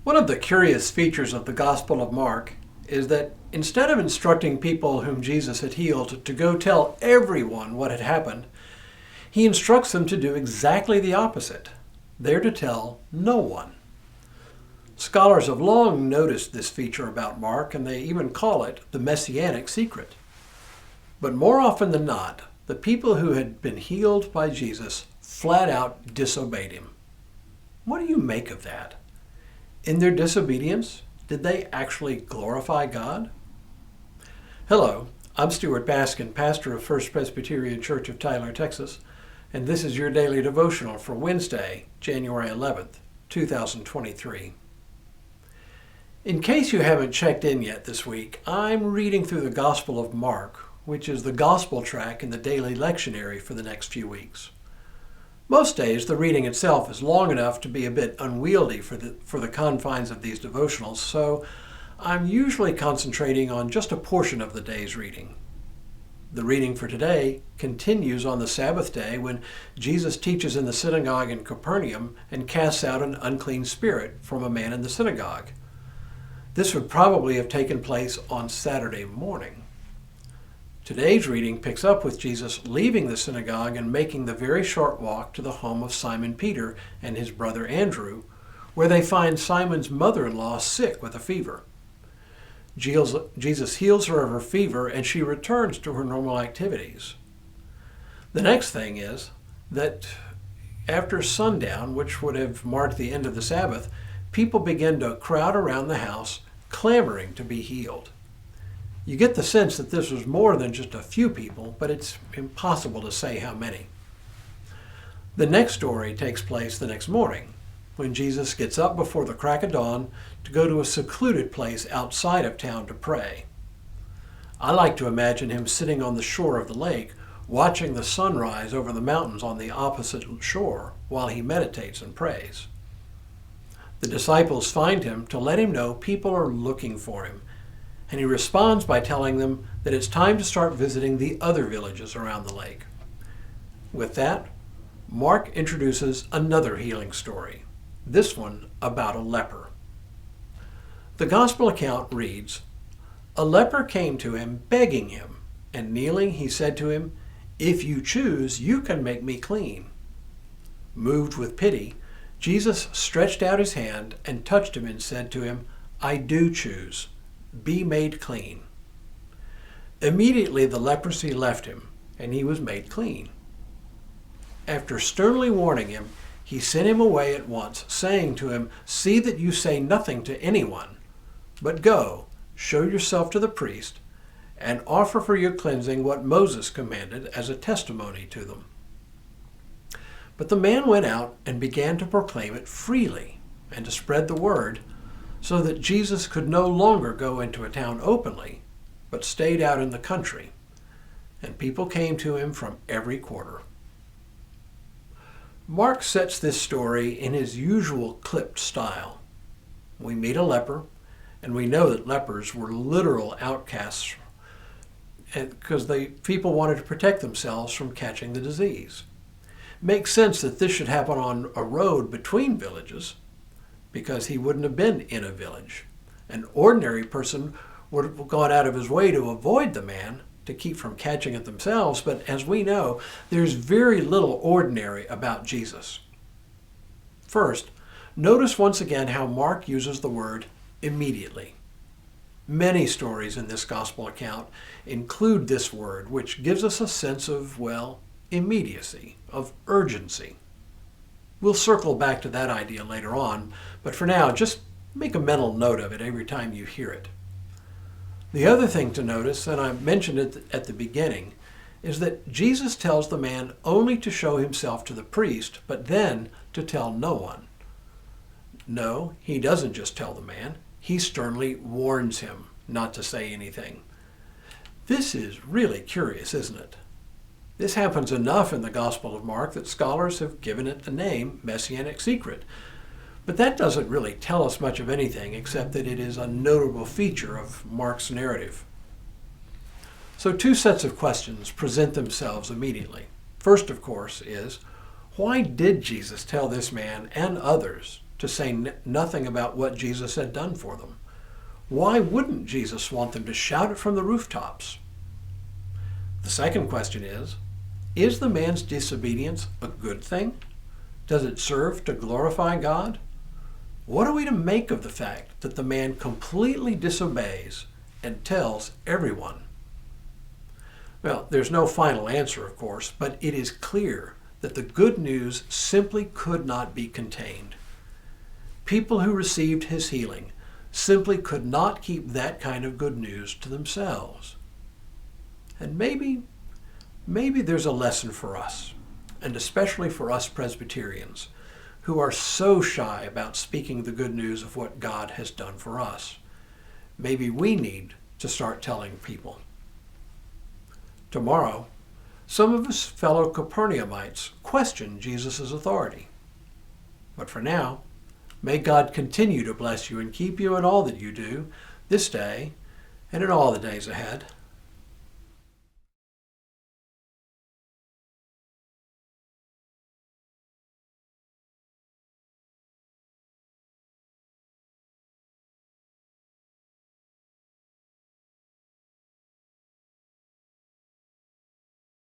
One of the curious features of the Gospel of Mark is that instead of instructing people whom Jesus had healed to go tell everyone what had happened, he instructs them to do exactly the opposite. They're to tell no one. Scholars have long noticed this feature about Mark, and they even call it the messianic secret. But more often than not, the people who had been healed by Jesus flat out disobeyed him. What do you make of that? In their disobedience, did they actually glorify God? Hello, I'm Stuart Baskin, pastor of First Presbyterian Church of Tyler, Texas, and this is your daily devotional for Wednesday, January 11th, 2023. In case you haven't checked in yet this week, I'm reading through the Gospel of Mark, which is the gospel track in the daily lectionary for the next few weeks. Most days, the reading itself is long enough to be a bit unwieldy for the confines of these devotionals, so I'm usually concentrating on just a portion of the day's reading. The reading for today continues on the Sabbath day when Jesus teaches in the synagogue in Capernaum and casts out an unclean spirit from a man in the synagogue. This would probably have taken place on Saturday morning. Today's reading picks up with Jesus leaving the synagogue and making the very short walk to the home of Simon Peter and his brother Andrew, where they find Simon's mother-in-law sick with a fever. Jesus heals her of her fever and she returns to her normal activities. The next thing is that after sundown, which would have marked the end of the Sabbath, people begin to crowd around the house, clamoring to be healed. You get the sense that this was more than just a few people, but it's impossible to say how many. The next story takes place the next morning, when Jesus gets up before the crack of dawn to go to a secluded place outside of town to pray. I like to imagine him sitting on the shore of the lake, watching the sunrise over the mountains on the opposite shore while he meditates and prays. The disciples find him to let him know people are looking for him, and he responds by telling them that it's time to start visiting the other villages around the lake. With that, Mark introduces another healing story, this one about a leper. The gospel account reads, "A leper came to him begging him, and kneeling he said to him, 'If you choose, you can make me clean.' Moved with pity, Jesus stretched out his hand and touched him and said to him, 'I do choose. Be made clean.' Immediately the leprosy left him, and he was made clean. After sternly warning him, he sent him away at once, saying to him, 'See that you say nothing to anyone, but go, show yourself to the priest, and offer for your cleansing what Moses commanded as a testimony to them.' But the man went out and began to proclaim it freely and to spread the word, so that Jesus could no longer go into a town openly, but stayed out in the country, and people came to him from every quarter." Mark sets this story in his usual clipped style. We meet a leper, and we know that lepers were literal outcasts because the people wanted to protect themselves from catching the disease. Makes sense that this should happen on a road between villages, because he wouldn't have been in a village. An ordinary person would have gone out of his way to avoid the man to keep from catching it themselves, but as we know, there's very little ordinary about Jesus. First, notice once again how Mark uses the word immediately. Many stories in this gospel account include this word, which gives us a sense of, immediacy, of urgency. We'll circle back to that idea later on, but for now, just make a mental note of it every time you hear it. The other thing to notice, and I mentioned it at the beginning, is that Jesus tells the man only to show himself to the priest, but then to tell no one. No, he doesn't just tell the man. He sternly warns him not to say anything. This is really curious, isn't it? This happens enough in the Gospel of Mark that scholars have given it the name Messianic Secret. But that doesn't really tell us much of anything except that it is a notable feature of Mark's narrative. So two sets of questions present themselves immediately. First, of course, is why did Jesus tell this man and others to say nothing about what Jesus had done for them? Why wouldn't Jesus want them to shout it from the rooftops? The second question is the man's disobedience a good thing? Does it serve to glorify God? What are we to make of the fact that the man completely disobeys and tells everyone? Well, there's no final answer, of course, but it is clear that the good news simply could not be contained. People who received his healing simply could not keep that kind of good news to themselves. And maybe there's a lesson for us, and especially for us Presbyterians, who are so shy about speaking the good news of what God has done for us. Maybe we need to start telling people. Tomorrow, some of us fellow Capernaumites question Jesus' authority. But for now, may God continue to bless you and keep you in all that you do this day and in all the days ahead.